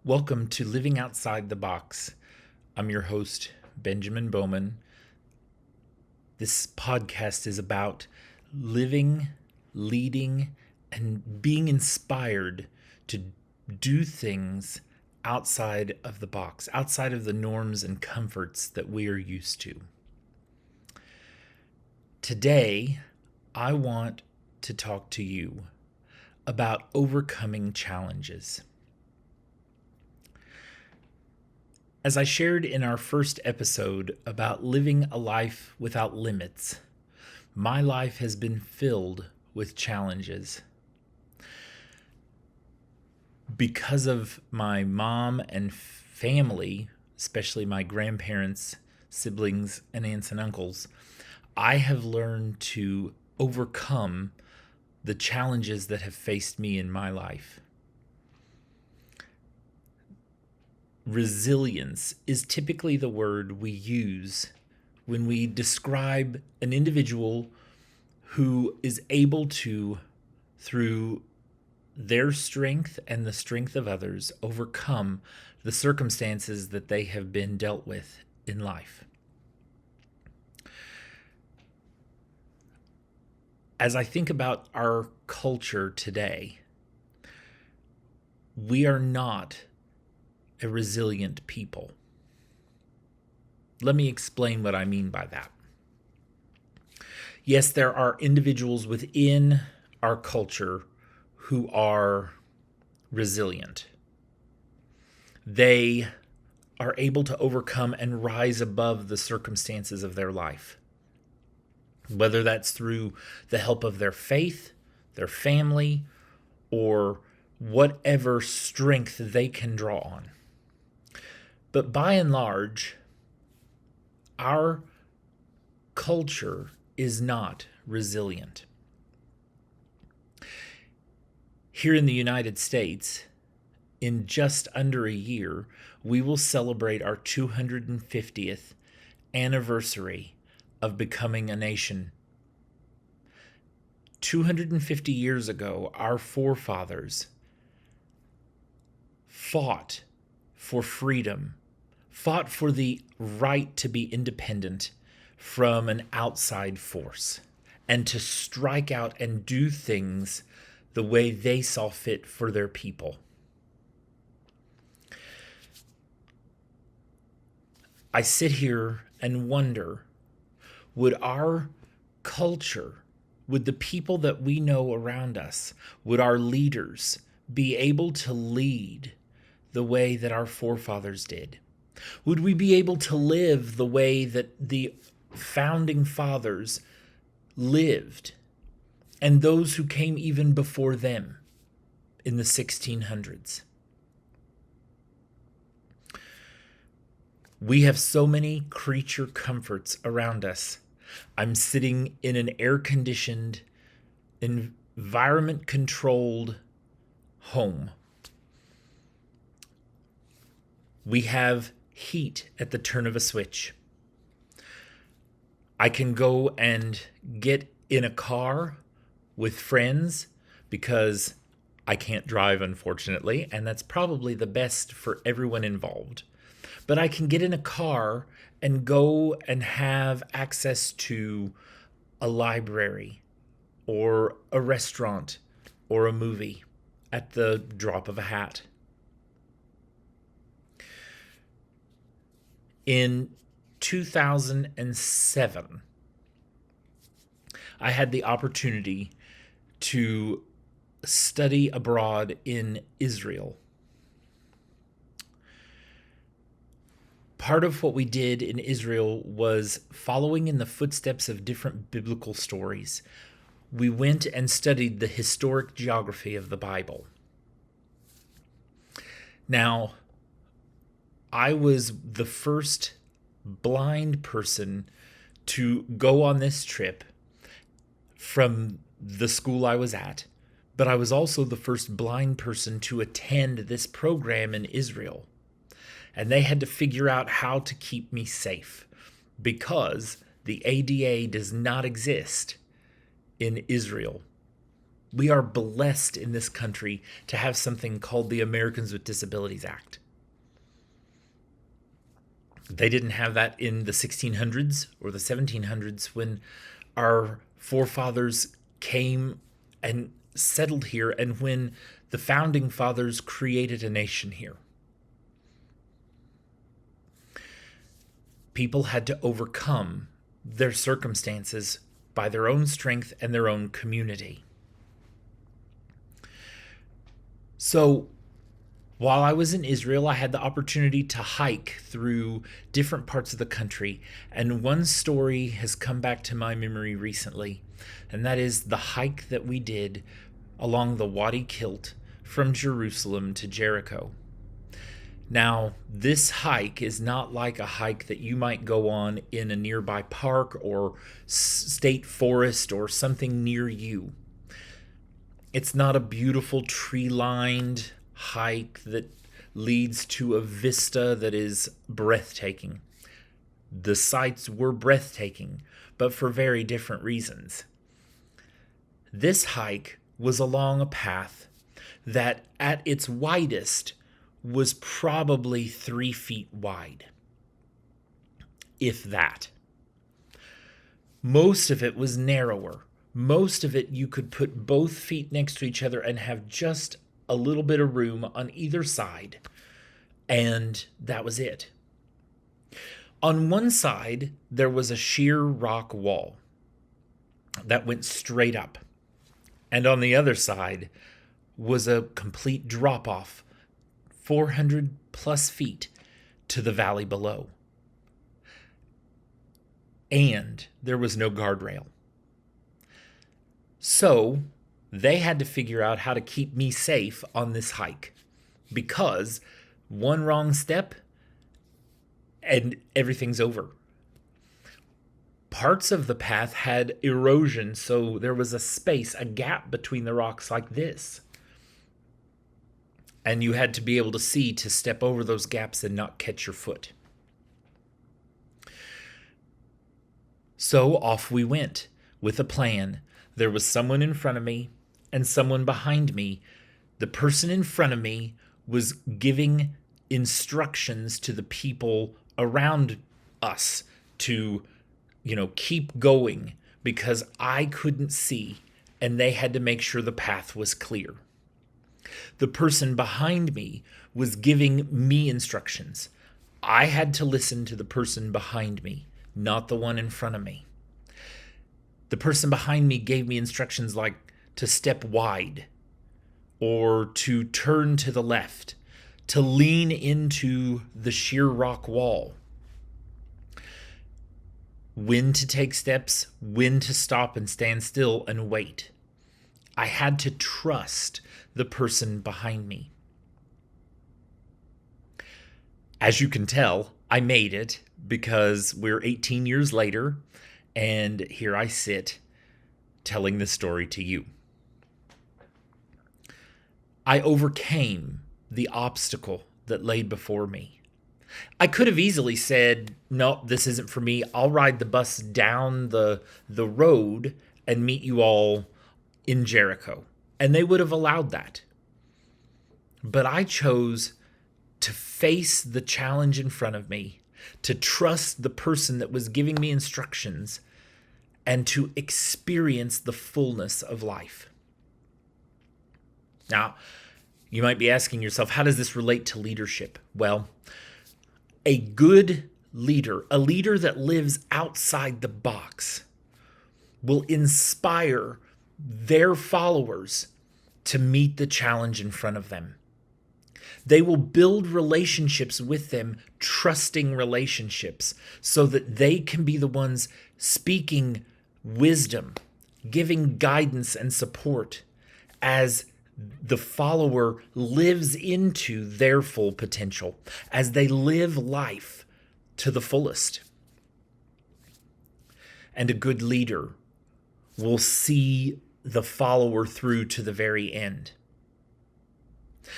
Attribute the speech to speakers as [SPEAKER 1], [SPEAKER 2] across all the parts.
[SPEAKER 1] Welcome to Living Outside the Box. I'm your host, Benjamin Bowman. This podcast is about living, leading, and being inspired to do things outside of the box, outside of the norms and comforts that we are used to. Today, I want to talk to you about overcoming challenges. As I shared in our first episode about living a life without limits, my life has been filled with challenges. Because of my mom and family, especially my grandparents, siblings, and aunts and uncles, I have learned to overcome the challenges that have faced me in my life. Resilience is typically the word we use when we describe an individual who is able to, through their strength and the strength of others, overcome the circumstances that they have been dealt with in life. As I think about our culture today, we are not a resilient people. Let me explain what I mean by that. Yes, there are individuals within our culture who are resilient. They are able to overcome and rise above the circumstances of their life, whether that's through the help of their faith, their family, or whatever strength they can draw on. But by and large, our culture is not resilient. Here in the United States, in just under a year, we will celebrate our 250th anniversary of becoming a nation. 250 years ago, our forefathers fought for freedom, fought for the right to be independent from an outside force, and to strike out and do things the way they saw fit for their people. I sit here and wonder, would our culture, would the people that we know around us, would our leaders be able to lead the way that our forefathers did? Would we be able to live the way that the founding fathers lived, and those who came even before them in the 1600s? We have so many creature comforts around us. I'm sitting in an air-conditioned, environment-controlled home. We have heat at the turn of a switch. I can go and get in a car with friends because I can't drive, unfortunately, and that's probably the best for everyone involved. But I can get in a car and go and have access to a library or a restaurant or a movie at the drop of a hat. In 2007, I had the opportunity to study abroad in Israel. Part of what we did in Israel was following in the footsteps of different biblical stories. We went and studied the historic geography of the Bible. Now, I was the first blind person to go on this trip from the school I was at, but I was also the first blind person to attend this program in Israel. And they had to figure out how to keep me safe because the ADA does not exist in Israel. We are blessed in this country to have something called the Americans with Disabilities Act. They didn't have that in the 1600s or the 1700s when our forefathers came and settled here and when the founding fathers created a nation here. People had to overcome their circumstances by their own strength and their own community. So while I was in Israel, I had the opportunity to hike through different parts of the country. And one story has come back to my memory recently, and that is the hike that we did along the Wadi Kilt from Jerusalem to Jericho. Now, this hike is not like a hike that you might go on in a nearby park or state forest or something near you. It's not a beautiful tree-lined hike that leads to a vista that is breathtaking. The sights were breathtaking, but for very different reasons. This hike was along a path that at its widest was probably 3 feet wide, if that. Most of it was narrower. Most of it you could put both feet next to each other and have just a little bit of room on either side, and that was it. On one side, there was a sheer rock wall that went straight up, and on the other side was a complete drop-off, 400 plus feet to the valley below. And there was no guardrail. So they had to figure out how to keep me safe on this hike, because one wrong step and everything's over. Parts of the path had erosion, so there was a space, a gap between the rocks like this. And you had to be able to see to step over those gaps and not catch your foot. So off we went with a plan. There was someone in front of me and someone behind me. The person in front of me was giving instructions to the people around us to, keep going, because I couldn't see and they had to make sure the path was clear. The person behind me was giving me instructions. I had to listen to the person behind me, not the one in front of me. The person behind me gave me instructions like to step wide or to turn to the left, to lean into the sheer rock wall, when to take steps, when to stop and stand still and wait. I had to trust the person behind me. As you can tell, I made it, because we're 18 years later, and here I sit telling this story to you. I overcame the obstacle that lay before me. I could have easily said, no, this isn't for me. I'll ride the bus down the road and meet you all in Jericho. And they would have allowed that. But I chose to face the challenge in front of me, to trust the person that was giving me instructions, and to experience the fullness of life. Now, you might be asking yourself, how does this relate to leadership? Well, a good leader, a leader that lives outside the box, will inspire their followers to meet the challenge in front of them. They will build relationships with them, trusting relationships, so that they can be the ones speaking wisdom, giving guidance and support as the follower lives into their full potential, as they live life to the fullest. And a good leader will see the follower through to the very end.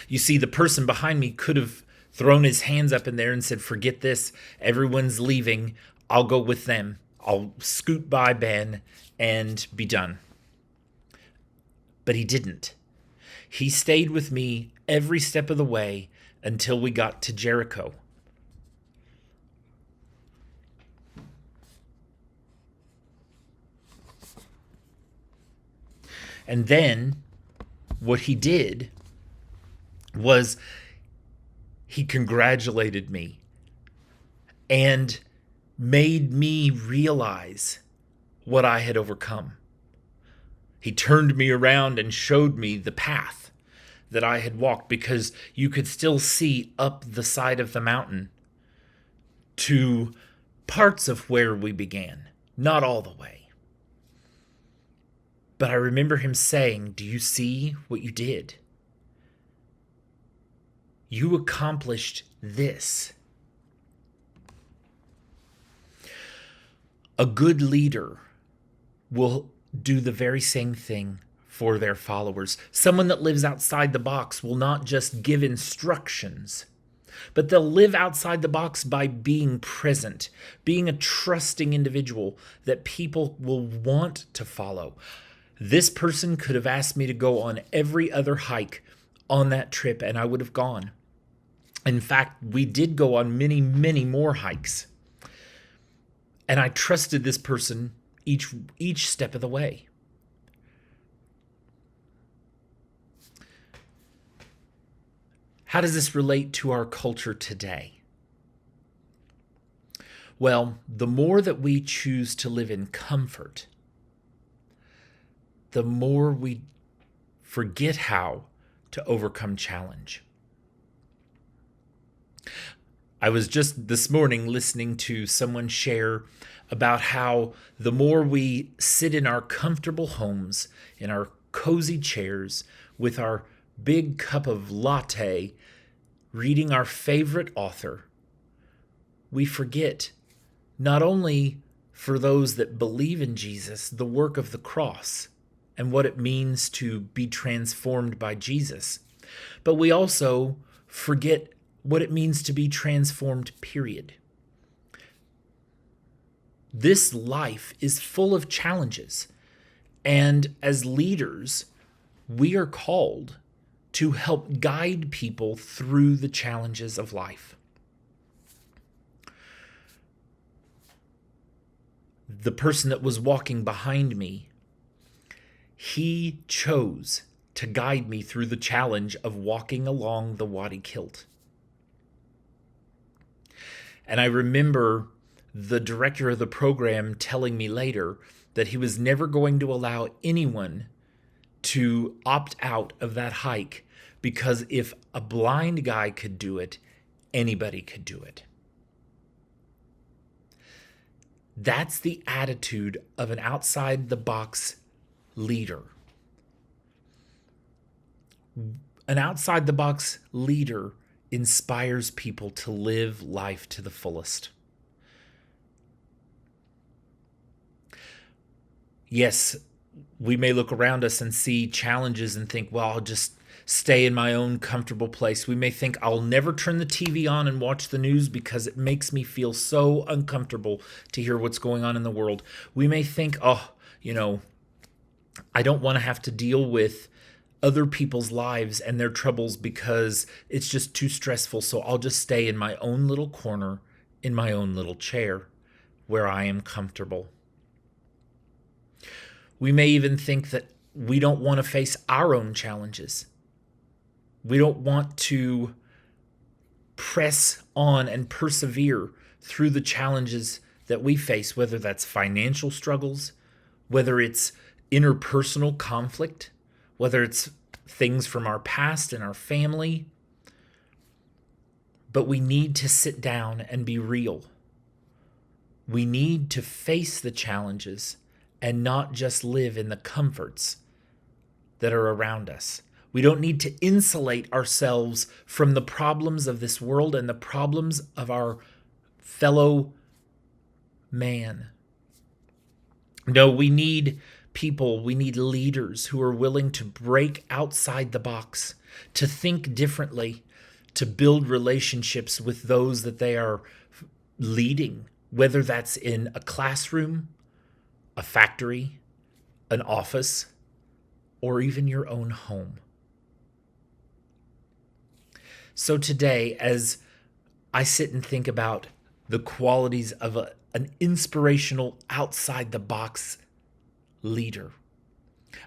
[SPEAKER 1] You see, the person behind me could have thrown his hands up in there and said, forget this, everyone's leaving, I'll go with them. I'll scoot by Ben and be done. But he didn't. He stayed with me every step of the way until we got to Jericho. And then what he did was he congratulated me and made me realize what I had overcome. He turned me around and showed me the path that I had walked, because you could still see up the side of the mountain to parts of where we began, not all the way. But I remember him saying, "Do you see what you did? You accomplished this." A good leader will do the very same thing for their followers. Someone that lives outside the box will not just give instructions, but they'll live outside the box by being present, being a trusting individual that people will want to follow. This person could have asked me to go on every other hike on that trip, and I would have gone. In fact, we did go on many, many more hikes. And I trusted this person each step of the way. How does this relate to our culture today? Well, the more that we choose to live in comfort, the more we forget how to overcome challenge. I was just this morning listening to someone share about how the more we sit in our comfortable homes, in our cozy chairs, with our big cup of latte, reading our favorite author, we forget not only for those that believe in Jesus, the work of the cross and what it means to be transformed by Jesus, but we also forget what it means to be transformed, period. This life is full of challenges, and as leaders, we are called to help guide people through the challenges of life. The person that was walking behind me, he chose to guide me through the challenge of walking along the Wadi Kilt. And I remember the director of the program telling me later that he was never going to allow anyone to opt out of that hike, because if a blind guy could do it, anybody could do it. That's the attitude of an outside-the-box leader. An outside-the-box leader inspires people to live life to the fullest. Yes, we may look around us and see challenges and think, well, I'll just stay in my own comfortable place. We may think, I'll never turn the TV on and watch the news because it makes me feel so uncomfortable to hear what's going on in the world. We may think, I don't want to have to deal with other people's lives and their troubles because it's just too stressful. So I'll just stay in my own little corner, in my own little chair where I am comfortable. We may even think that we don't want to face our own challenges. We don't want to press on and persevere through the challenges that we face, whether that's financial struggles, whether it's interpersonal conflict, whether it's things from our past and our family. But we need to sit down and be real. We need to face the challenges and not just live in the comforts that are around us. We don't need to insulate ourselves from the problems of this world and the problems of our fellow man. No, we need people, we need leaders who are willing to break outside the box, to think differently, to build relationships with those that they are leading, whether that's in a classroom, a factory, an office, or even your own home. So today, as I sit and think about the qualities of an inspirational, outside the box leader,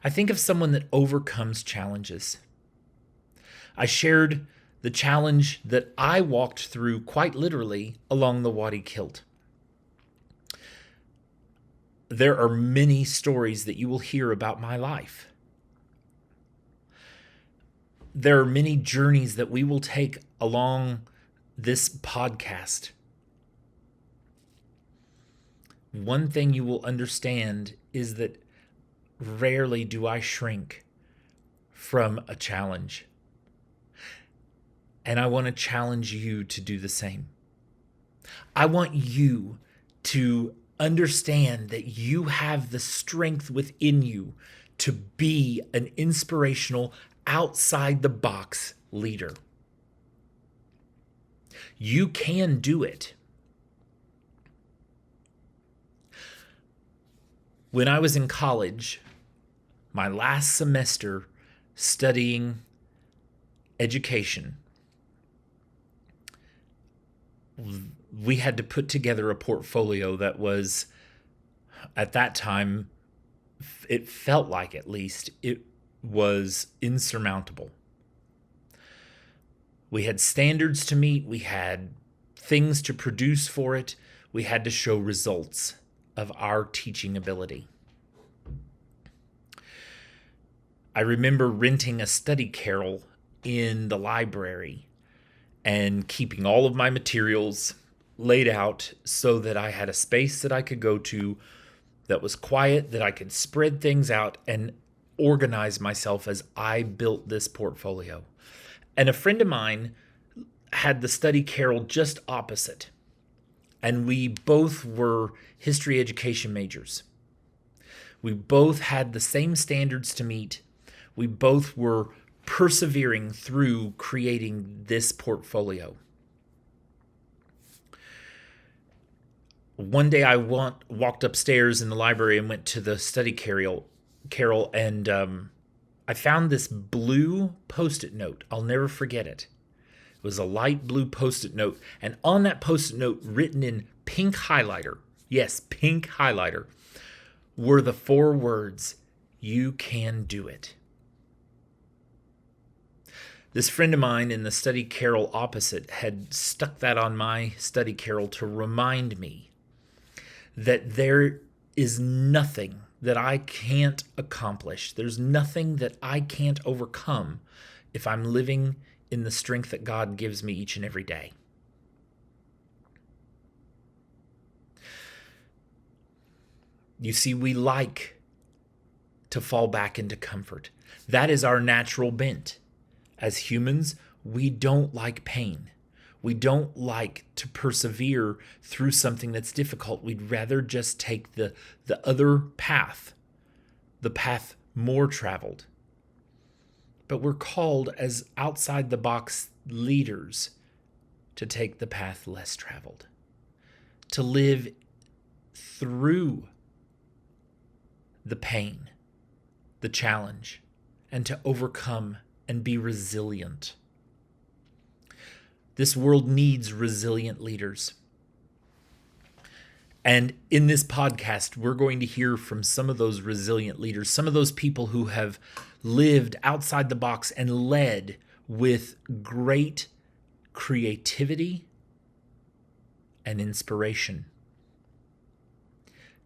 [SPEAKER 1] I think of someone that overcomes challenges. I shared the challenge that I walked through quite literally along the Wadi Kilt. There are many stories that you will hear about my life. There are many journeys that we will take along this podcast. One thing you will understand is that rarely do I shrink from a challenge. And I want to challenge you to do the same. I want you to understand that you have the strength within you to be an inspirational, outside the box leader. You can do it. When I was in college, my last semester studying education, we had to put together a portfolio that was, at that time, it felt like at least, it was insurmountable. We had standards to meet, we had things to produce for it, we had to show results of our teaching ability. I remember renting a study carrel in the library and keeping all of my materials laid out so that I had a space that I could go to that was quiet, that I could spread things out and organize myself as I built this portfolio. And a friend of mine had the study carrel just opposite. And we both were history education majors. We both had the same standards to meet. We both were persevering through creating this portfolio. One day I walked upstairs in the library and went to the study carrel, and I found this blue Post-it note. I'll never forget it. It was a light blue Post-it note, and on that Post-it note, written in pink highlighter, yes, pink highlighter, were the 4 words, "You can do it." This friend of mine in the study carrel opposite had stuck that on my study carrel to remind me that there is nothing that I can't accomplish. There's nothing that I can't overcome if I'm living in the strength that God gives me each and every day. You see, we like to fall back into comfort. That is our natural bent. As humans, we don't like pain. We don't like to persevere through something that's difficult. We'd rather just take the other path, the path more traveled. But we're called as outside the box leaders to take the path less traveled, to live through the pain, the challenge, and to overcome and be resilient. This world needs resilient leaders. And in this podcast, we're going to hear from some of those resilient leaders, some of those people who have lived outside the box and led with great creativity and inspiration.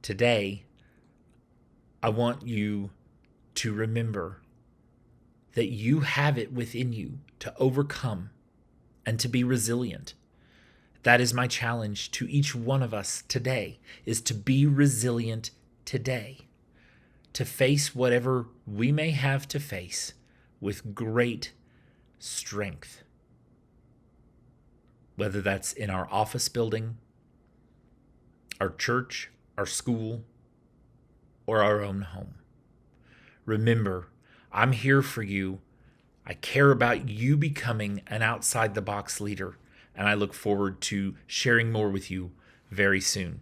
[SPEAKER 1] Today, I want you to remember that you have it within you to overcome and to be resilient. That is my challenge to each one of us today, is to be resilient today, to face whatever we may have to face with great strength. Whether that's in our office building, our church, our school, or our own home. Remember, I'm here for you. I care about you becoming an outside the box leader, and I look forward to sharing more with you very soon.